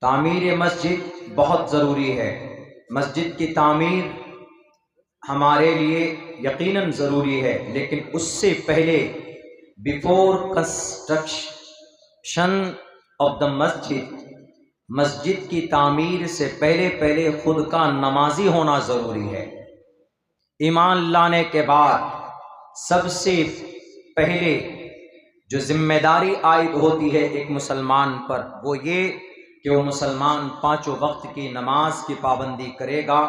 तामीर मस्जिद बहुत ज़रूरी है। मस्जिद की तामीर हमारे लिए यकीनन ज़रूरी है, लेकिन उससे पहले बिफोर कंस्ट्रक्शन ऑफ द मस्जिद की तामीर से पहले खुद का नमाजी होना ज़रूरी है। ईमान लाने के बाद सबसे पहले जो जिम्मेदारी आयद होती है एक मुसलमान पर, वो ये कि वो मुसलमान पाँचों वक्त की नमाज की पाबंदी करेगा।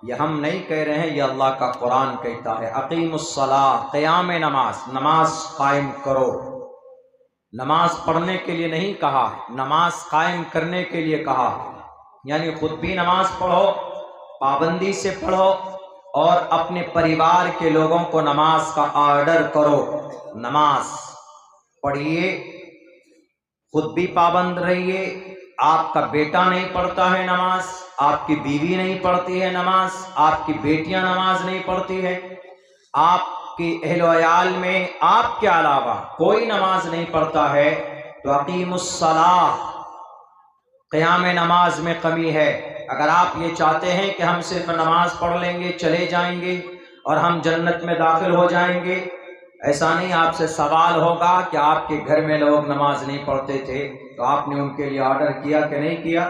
यह हम नहीं कह रहे हैं, यह अल्लाह का कुरान कहता है। अकीमुस्सलाह, क़याम नमाज कायम करो। नमाज पढ़ने के लिए नहीं कहा, नमाज कायम करने के लिए कहा। यानी खुद भी नमाज पढ़ो, पाबंदी से पढ़ो, और अपने परिवार के लोगों को नमाज का आर्डर करो। नमाज पढ़िए, खुद भी पाबंद रहिए। आपका बेटा नहीं पढ़ता है नमाज, आपकी बीवी नहीं पढ़ती है नमाज, आपकी बेटियां नमाज नहीं पढ़ती है, आपकी अहल-ओ-अयाल में आपके अलावा कोई नमाज नहीं पढ़ता है, तो अकीमुस्सलाह, क़याम नमाज में कमी है। अगर आप ये चाहते हैं कि हम सिर्फ नमाज पढ़ लेंगे, चले जाएंगे और हम जन्नत में दाखिल हो जाएंगे, ऐसा नहीं। आपसे सवाल होगा कि आपके घर में लोग नमाज नहीं पढ़ते थे, तो आपने उनके लिए ऑर्डर किया कि नहीं किया?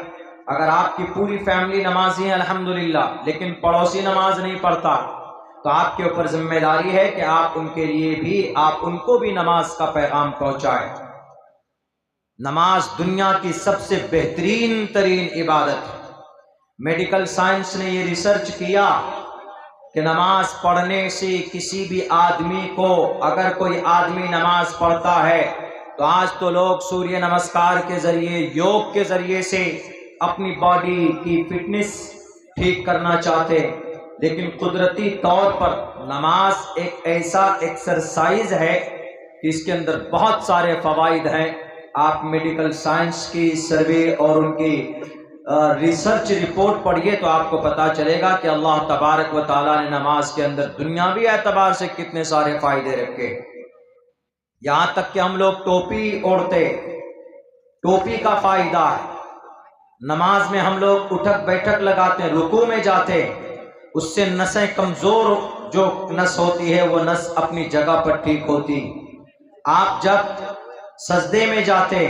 अगर आपकी पूरी फैमिली नमाजी है अल्हम्दुलिल्लाह, लेकिन पड़ोसी नमाज नहीं पढ़ता, तो आपके ऊपर जिम्मेदारी है कि आप उनके लिए भी, आप उनको भी नमाज का पैगाम पहुंचाएं। नमाज दुनिया की सबसे बेहतरीन तरीन इबादत है। मेडिकल साइंस ने ये रिसर्च किया कि नमाज पढ़ने से किसी भी आदमी को, अगर कोई आदमी नमाज पढ़ता है, तो आज तो लोग सूर्य नमस्कार के जरिए, योग के जरिए से अपनी बॉडी की फिटनेस ठीक करना चाहते, लेकिन कुदरती तौर पर नमाज एक ऐसा एक्सरसाइज है कि इसके अंदर बहुत सारे फवाइद हैं। आप मेडिकल साइंस की सर्वे और उनकी रिसर्च रिपोर्ट पढ़िए तो आपको पता चलेगा कि अल्लाह तबारक व तआला ने नमाज के अंदर दुनियावी एतबार से कितने सारे फायदे रखे। यहाँ तक कि हम लोग टोपी ओढ़ते, टोपी का फायदा है। नमाज में हम लोग उठक बैठक लगाते, रुकू में जाते, उससे नसें कमजोर जो नस होती है वो नस अपनी जगह पर ठीक होती। आप जब सजदे में जाते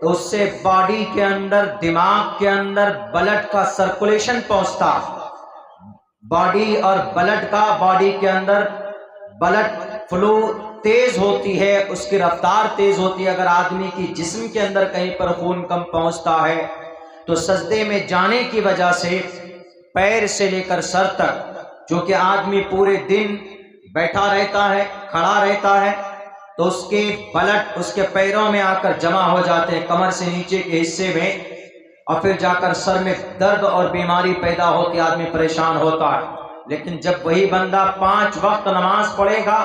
तो उससे बॉडी के अंदर, दिमाग के अंदर ब्लड का सर्कुलेशन पहुंचता। बॉडी और ब्लड का, बॉडी के अंदर ब्लड फ्लो तेज होती है, उसकी रफ्तार तेज होती है। अगर आदमी की जिस्म के अंदर कहीं पर खून कम पहुंचता है, तो सजदे में जाने की वजह से पैर से लेकर सर तक, जो कि आदमी पूरे दिन बैठा रहता है, खड़ा रहता है, तो उसके ब्लड उसके पैरों में आकर जमा हो जाते हैं, कमर से नीचे के हिस्से में, और फिर जाकर सर में दर्द और बीमारी पैदा होती, आदमी परेशान होता है। लेकिन जब वही बंदा 5 वक्त नमाज पढ़ेगा,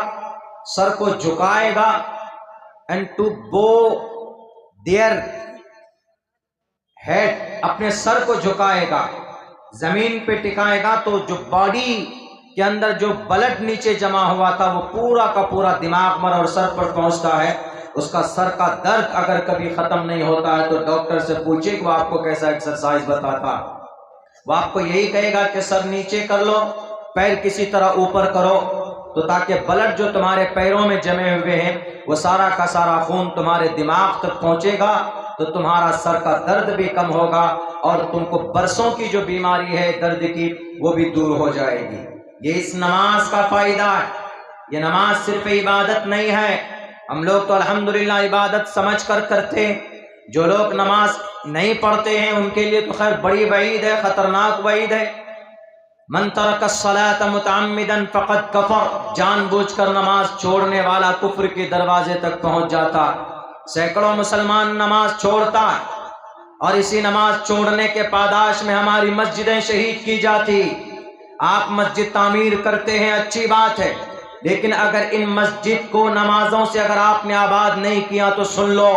सर को झुकाएगा, एंड टू बो देयर हेड, अपने सर को झुकाएगा, जमीन पे टिकाएगा, तो जो बॉडी के अंदर जो ब्लड नीचे जमा हुआ था वो पूरा का पूरा दिमाग में और सर पर पहुंचता है। उसका सर का दर्द अगर कभी खत्म नहीं होता है तो डॉक्टर से पूछे कि वो आपको कैसा एक्सरसाइज बताता, वो आपको यही कहेगा कि सर नीचे कर लो, पैर किसी तरह ऊपर करो, तो ताकि ब्लड जो तुम्हारे पैरों में जमे हुए हैं वो सारा का सारा खून तुम्हारे दिमाग तक पहुंचेगा, तो तुम्हारा सर का दर्द भी कम होगा और तुमको बरसों की जो बीमारी है दर्द की, वो भी दूर हो जाएगी। ये इस नमाज का फायदा है। ये नमाज सिर्फ इबादत नहीं है। हम लोग तो अल्हम्दुलिल्लाह इबादत समझ कर करते, जो लोग नमाज नहीं पढ़ते हैं उनके लिए तो खैर बड़ी वईद है, खतरनाक वईद है। मन तरका सलात मुतअम्मिदन फक़द कफ़र, जानबूझकर नमाज छोड़ने वाला कुफ्र के दरवाजे तक पहुंच जाता। सैकड़ों मुसलमान नमाज छोड़ता है, और इसी नमाज छोड़ने के पादाश में हमारी मस्जिदें शहीद की जाती। आप मस्जिद तामीर करते हैं, अच्छी बात है, लेकिन अगर इन मस्जिद को नमाजों से अगर आपने आबाद नहीं किया तो सुन लो,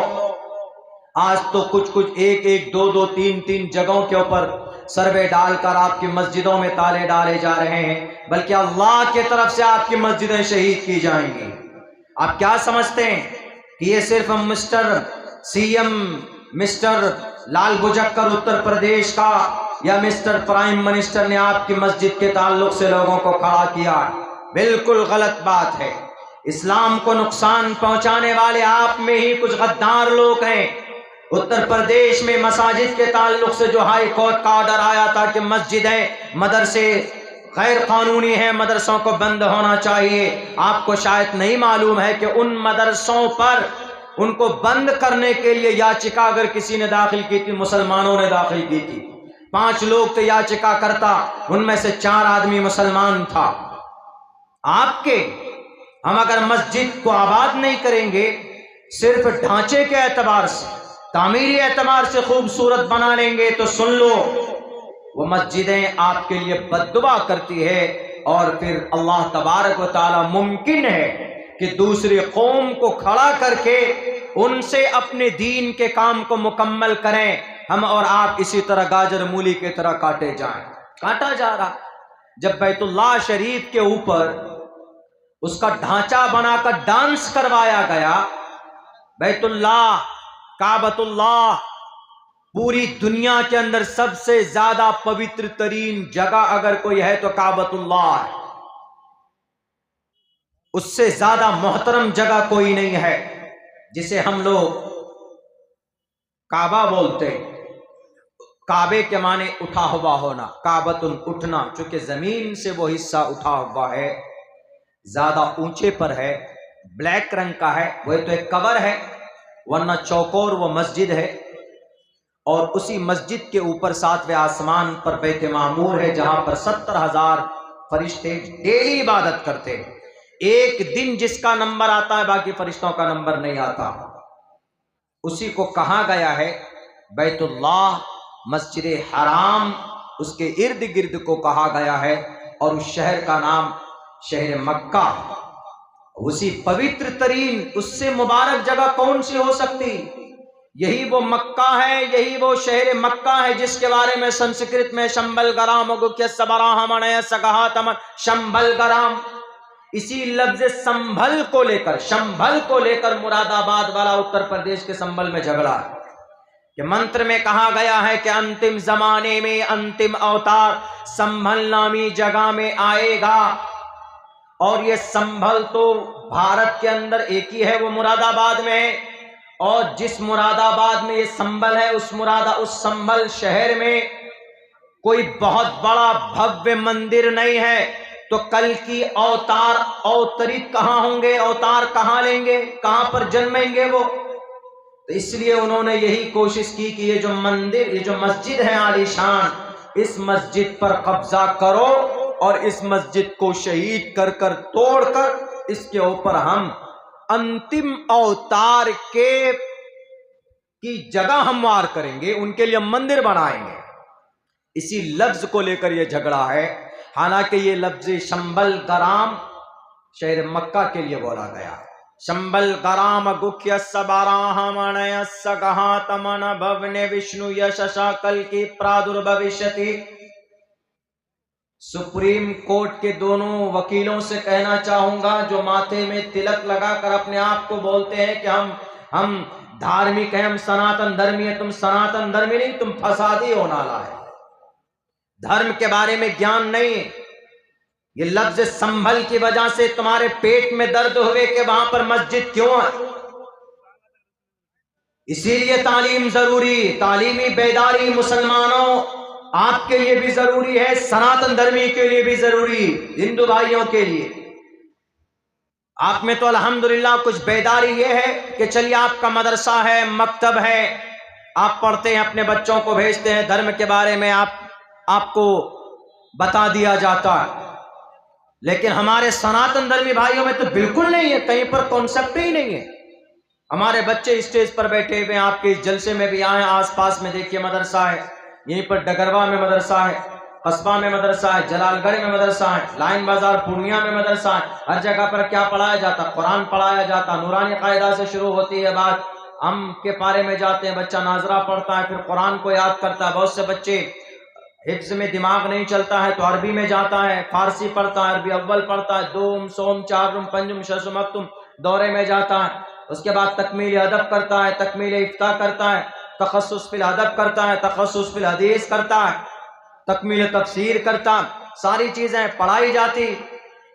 आज तो कुछ कुछ 1-1, 2-2, 3-3 जगहों के ऊपर सर्वे डालकर आपकी मस्जिदों में ताले डाले जा रहे हैं, बल्कि अल्लाह की तरफ से आपकी मस्जिदें शहीद की जाएंगी। आप क्या समझते हैं कि ये सिर्फ मिस्टर सीएम, मिस्टर लाल बुझक्कर उत्तर प्रदेश का या मिस्टर प्राइम मिनिस्टर ने आपकी मस्जिद के ताल्लुक से लोगों को खड़ा किया, बिल्कुल गलत बात है। इस्लाम को नुकसान पहुंचाने वाले आप में ही कुछ गद्दार लोग हैं। उत्तर प्रदेश में मसाजिद के ताल्लुक से जो हाई कोर्ट का ऑर्डर आया था कि मस्जिदें मदरसे गैर कानूनी हैं, मदरसों को बंद होना चाहिए, आपको शायद नहीं मालूम है कि उन मदरसों पर उनको बंद करने के लिए याचिका अगर किसी ने दाखिल की थी, मुसलमानों ने दाखिल की थी। 5 लोग तो याचिका करता, उनमें से 4 आदमी मुसलमान था। आपके हम अगर मस्जिद को आबाद नहीं करेंगे, सिर्फ ढांचे के एतबार से, तामीरी एतबार से खूबसूरत बना लेंगे, तो सुन लो वो मस्जिदें आपके लिए बद्दुआ करती है। और फिर अल्लाह तबारक व तआला मुमकिन है कि दूसरी कौम को खड़ा करके उनसे अपने दीन के काम को मुकम्मल करें। हम और आप इसी तरह गाजर मूली की तरह काटे जाएं, काटा जा रहा। जब बैतुल्लाह शरीफ के ऊपर उसका ढांचा बनाकर डांस करवाया गया, बैतुल्लाह काबतुल्लाह पूरी दुनिया के अंदर सबसे ज्यादा पवित्र तरीन जगह अगर कोई है तो काबतुल्लाह है, उससे ज्यादा मोहतरम जगह कोई नहीं है, जिसे हम लोग काबा बोलते हैं। काबे के माने उठा हुआ होना, काबतुन उठना, चूंकि जमीन से वो हिस्सा उठा हुआ है, ज्यादा ऊंचे पर है, ब्लैक रंग का है, वह तो एक कवर है, वरना चौकोर वो मस्जिद है। और उसी मस्जिद के ऊपर 7वें आसमान पर बैत मामूर है, जहां पर 70,000 फरिश्ते डेली इबादत करते हैं। एक दिन जिसका नंबर आता है बाकी फरिश्तों का नंबर नहीं आता, उसी को कहा गया है बैतुल्लाह, मस्जिद हराम उसके इर्द गिर्द को कहा गया है, और उस शहर का नाम शहर मक्का। उसी पवित्र तरीन, उससे मुबारक जगह कौन सी हो सकती? यही वो मक्का है, यही वो शहर मक्का है जिसके बारे में संस्कृत में शंबल गराम शंबल गराम, इसी लफ्ज संभल को लेकर, शंभल को लेकर मुरादाबाद वाला उत्तर प्रदेश के संभल में झगड़ा है कि मंत्र में कहा गया है कि अंतिम जमाने में अंतिम अवतार संभल नामी जगह में आएगा। और ये संभल तो भारत के अंदर एक ही है, वो मुरादाबाद में है। और जिस मुरादाबाद में ये संभल है, उस संभल शहर में कोई बहुत बड़ा भव्य मंदिर नहीं है, तो कल की अवतार अवतरित कहां होंगे, अवतार कहां लेंगे, कहां पर जन्मेंगे वो? तो इसलिए उन्होंने यही कोशिश की कि ये जो मंदिर, ये जो मस्जिद है आलीशान, इस मस्जिद पर कब्जा करो और इस मस्जिद को शहीद कर कर तोड़कर इसके ऊपर हम अंतिम अवतार की जगह हमवार करेंगे, उनके लिए मंदिर बनाएंगे। इसी लफ्ज को लेकर यह झगड़ा है। हालांकि ये लफ्ज शंबल गराम शहर मक्का के लिए बोला गया। शंबल गराम गुख्य सबराहमणय सगहा तमन भवने विष्णु यशा कल की प्रादुर्भविष्यति। सुप्रीम कोर्ट के दोनों वकीलों से कहना चाहूंगा जो माथे में तिलक लगाकर अपने आप को बोलते हैं कि हम धार्मिक हैं, हम सनातन धर्मी हैं। तुम सनातन धर्मी नहीं, तुम फसादी हो, नाला है, धर्म के बारे में ज्ञान नहीं। ये लफ्ज संभल की वजह से तुम्हारे पेट में दर्द हुए कि वहां पर मस्जिद क्यों है। इसीलिए तालीम जरूरी, तालीमी बेदारी मुसलमानों आपके लिए भी जरूरी है, सनातन धर्मी के लिए भी जरूरी, हिंदू भाइयों के लिए। आप में तो अल्हम्दुलिल्लाह कुछ बेदारी ये है कि चलिए आपका मदरसा है, मकतब है, आप पढ़ते हैं, अपने बच्चों को भेजते हैं, धर्म के बारे में आपको बता दिया जाता है। लेकिन हमारे सनातन धर्मी भाइयों में तो बिल्कुल नहीं है, कहीं पर कॉन्सेप्ट ही नहीं है। हमारे बच्चे स्टेज पर बैठे हुए, आपके इस जलसे में भी आए, आसपास में देखिए मदरसा है, यहीं पर डगरवा में मदरसा है, कस्बा में मदरसा है, जलालगढ़ में मदरसा है, लाइन बाजार पूर्णिया में मदरसा है। हर जगह पर क्या पढ़ाया जाता? कुरान पढ़ाया जाता। नूरानी कायदा से शुरू होती है बात, हम के पारे में जाते हैं, बच्चा नाजरा पढ़ता है, फिर कुरान को याद करता है। बहुत से बच्चे हिफ्ज में दिमाग नहीं चलता है तो अरबी में जाता है, फारसी पढ़ता है, अरबी अव्वल पढ़ता है, दोम सोम चारुम पंजुम शशुम अक्तुम दौरे में जाता है। उसके बाद तकमील अदब करता है, तकमील इफ्ता करता है, तखस्सुस फिल अदब करता है, तखस्सुस फिल हदीस करता है, तकमील तफसीर करता, सारी चीजें पढ़ाई जाती।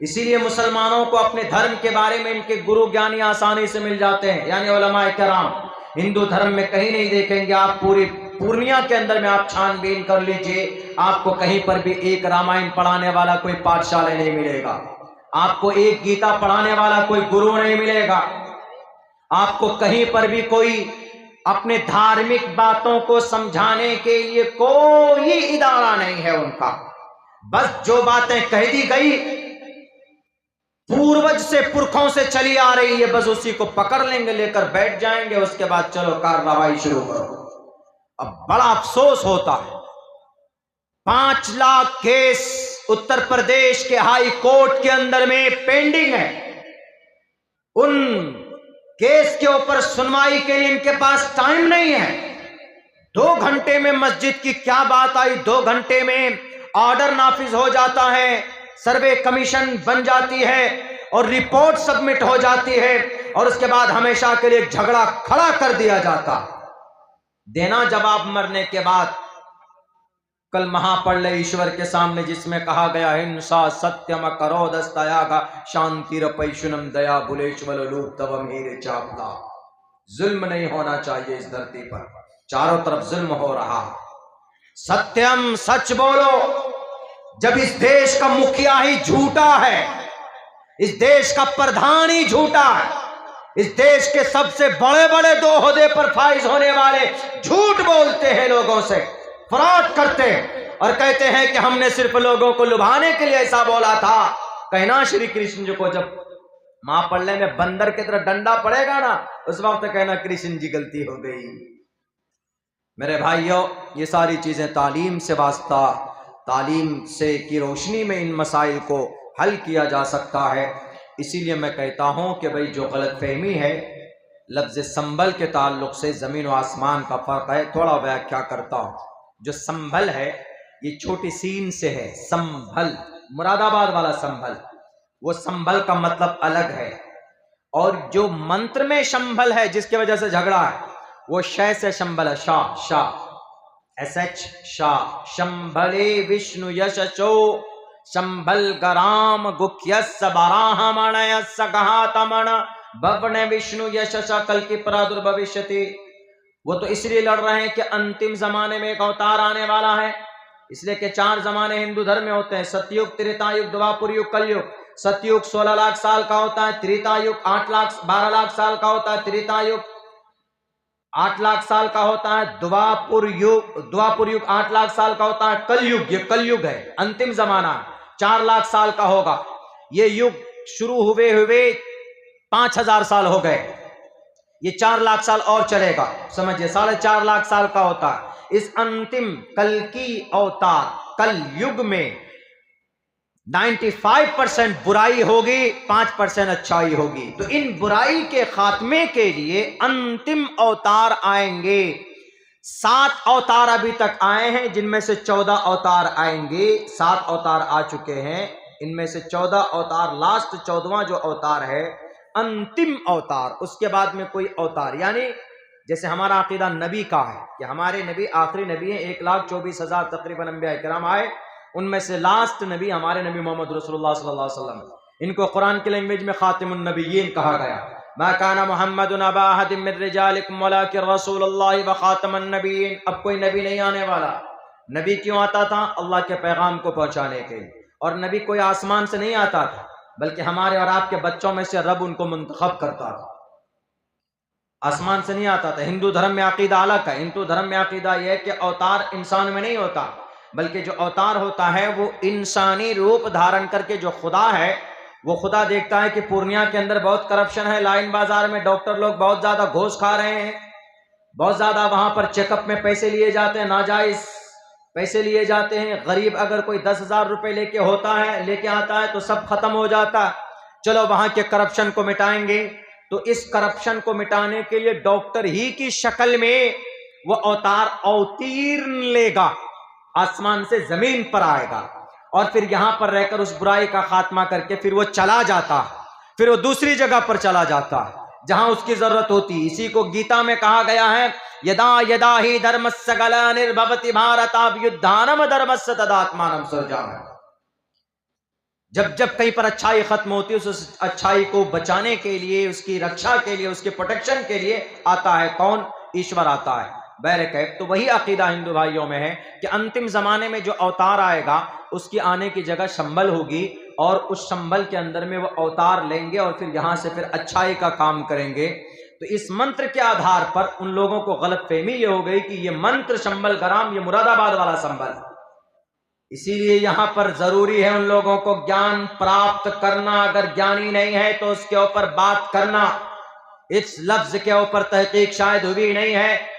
इसीलिए मुसलमानों को अपने धर्म के बारे में इनके गुरु ज्ञानी आसानी से मिल जाते हैं, यानी उलमाए किराम। हिंदू धर्म में कहीं नहीं देखेंगे आप, पूरी पूर्णिया के अंदर में आप छानबीन कर लीजिए, आपको कहीं पर भी एक रामायण पढ़ाने वाला कोई पाठशाला नहीं मिलेगा, आपको एक गीता पढ़ाने वाला कोई गुरु नहीं मिलेगा, आपको कहीं पर भी कोई अपने धार्मिक बातों को समझाने के लिए कोई इदारा नहीं है उनका। बस जो बातें कह दी गई पूर्वज से पुरखों से चली आ रही है, बस उसी को पकड़ लेंगे, लेकर बैठ जाएंगे, उसके बाद चलो कार्रवाई शुरू करो। अब बड़ा अफसोस होता है, 5 लाख केस उत्तर प्रदेश के हाई कोर्ट के अंदर में पेंडिंग है। उन केस के ऊपर सुनवाई के लिए इनके पास टाइम नहीं है। 2 घंटे में मस्जिद की क्या बात आई, 2 घंटे में ऑर्डर नाफिज हो जाता है, सर्वे कमीशन बन जाती है और रिपोर्ट सबमिट हो जाती है, और उसके बाद हमेशा के लिए झगड़ा खड़ा कर दिया जाता। देना जवाब मरने के बाद। कल महापढ़ ईश्वर के सामने जिसमें कहा गया हिंसा सत्यम करो दस्तयागा शांतिर पैशुनम दया बुलेश्वर लूप तव मेरे चापता। जुल्म नहीं होना चाहिए इस धरती पर, चारों तरफ जुल्म हो रहा। सत्यम सच बोलो। जब इस देश का मुखिया ही झूठा है, इस देश का प्रधान ही झूठा है, इस देश के सबसे बड़े बड़े 2 ओहदे पर फाइज होने वाले झूठ बोलते हैं, लोगों से फ्रॉड करते हैं और कहते हैं कि हमने सिर्फ लोगों को लुभाने के लिए ऐसा बोला था। कहना श्री कृष्ण जी को जब महापल्ले में बंदर की तरह डंडा पड़ेगा ना, उस वक्त कहना कृष्ण जी गलती हो गई। मेरे भाइयों, ये सारी चीजें तालीम से वास्ता, तालीम से की रोशनी में इन मसाइल को हल किया जा सकता है। इसीलिए मैं कहता हूं कि भाई जो गलतफहमी है लफ्ज संभल के ताल्लुक से, जमीन और आसमान का फर्क है, थोड़ा व्याख्या करता हूं। जो संभल है ये छोटी सीन से है, संभल मुरादाबाद वाला संभल, वो संभल का मतलब अलग है। और जो मंत्र में संभल है जिसकी वजह से झगड़ा है, वो शय से संभल है, शाह शाह SH शाह। शंभले विष्णु यशचो शंभल गराम गुख्यस बराहमणयस गहातमण भवन विष्णु यशस कल की प्रादुर्भविष्यति। वो तो इसलिए लड़ रहे हैं कि अंतिम जमाने में एक अवतार आने वाला है, इसलिए कि 4 जमाने हिंदू धर्म में होते हैं, सतयुग, त्रेतायुग, द्वापर युग, कलयुग। सतयुग 16 लाख साल का होता है, त्रेतायुग 12 लाख साल का होता है, त्रेतायुग 8 लाख साल का होता है, द्वापर युग 8 लाख साल का होता है, कलयुग ये कलयुग है, अंतिम जमाना 4 लाख साल का होगा। ये युग शुरू हुए 5000 साल हो गए, ये 4 लाख साल और चलेगा, समझिए 4.5 लाख साल का होता है। इस अंतिम कल की अवतार कल युग में 95% बुराई होगी, 5% अच्छाई होगी। तो इन बुराई के खात्मे के लिए अंतिम अवतार आएंगे। 7 अवतार अभी तक आए हैं, जिनमें से 14 अवतार आएंगे। 7 अवतार आ चुके हैं, इनमें से 14 अवतार, लास्ट 14वां जो अवतार है अंतिम अवतार, उसके बाद में कोई अवतार, यानी जैसे हमारा अकीदा नबी का है कि हमारे नबी आखिरी नबी हैं, 1,24,000 तकरीबन अंबिया किराम आए, उनमें से लास्ट नबी हमारे नबी मोहम्मद रसूलुल्लाह सल्लल्लाहु अलैहि वसल्लम। इनको कुरान की लैंग्वेज में खातिमुन नबिय्यीन कहा गया। मा काना मुहम्मदुन अबा अहदिम मिन रिजालिकुम वलाकिन रसूलुल्लाह व खातमुन नबिय्यीन। अब कोई नबी नहीं आने वाला। नबी क्यों आता था? अल्लाह के पैगाम को पहुंचाने के लिए। और नबी कोई आसमान से नहीं आता था, बल्कि हमारे और आपके बच्चों में से रब उनको मुंतखब करता था, आसमान से नहीं आता था। हिंदू धर्म में अकीदा अलग है। हिंदू धर्म में अकीदा यह है कि अवतार इंसान में नहीं होता, बल्कि जो अवतार होता है वो इंसानी रूप धारण करके जो खुदा है, वो खुदा देखता है कि पूर्णिया के अंदर बहुत करप्शन है, लाइन बाजार में डॉक्टर लोग बहुत ज्यादा घूस खा रहे हैं, बहुत ज्यादा वहां पर चेकअप में पैसे लिए जाते हैं, नाजायज पैसे लिए जाते हैं। गरीब अगर कोई 10,000 रुपए लेके आता है तो सब खत्म हो जाता। चलो वहां के करप्शन को मिटाएंगे। तो इस करप्शन को मिटाने के लिए डॉक्टर ही की शक्ल में वो अवतार अवतीर्ण लेगा, आसमान से जमीन पर आएगा और फिर यहां पर रहकर उस बुराई का खात्मा करके फिर वो चला जाता, फिर वो दूसरी जगह पर चला जाता जहां उसकी जरूरत होती। इसी को गीता में कहा गया है, यदा यदा ही धर्मस्य ग्लानिर्भवति भारताभ्युत्थानम धर्मस्य तदात्मानं सृजाम्यहम्। जब जब कहीं पर अच्छाई खत्म होती है, उस अच्छाई को बचाने के लिए, उसकी रक्षा के लिए, उसके प्रोटेक्शन के लिए आता है कौन? ईश्वर आता है। बहरकैफ तो वही अकीदा हिंदू भाइयों में है कि अंतिम जमाने में जो अवतार आएगा उसकी आने की जगह शंबल होगी और उस शंबल के अंदर में वो अवतार लेंगे और फिर यहां से फिर अच्छाई का काम करेंगे। तो इस मंत्र के आधार पर उन लोगों को गलतफहमी ये हो गई कि ये मंत्र शंबल कराम, ये मुरादाबाद वाला शंबल। इसीलिए यहां पर जरूरी है उन लोगों को ज्ञान प्राप्त करना। अगर ज्ञानी नहीं है तो उसके ऊपर बात करना। इस लफ्ज के ऊपर तहकीक शायद हुई नहीं है।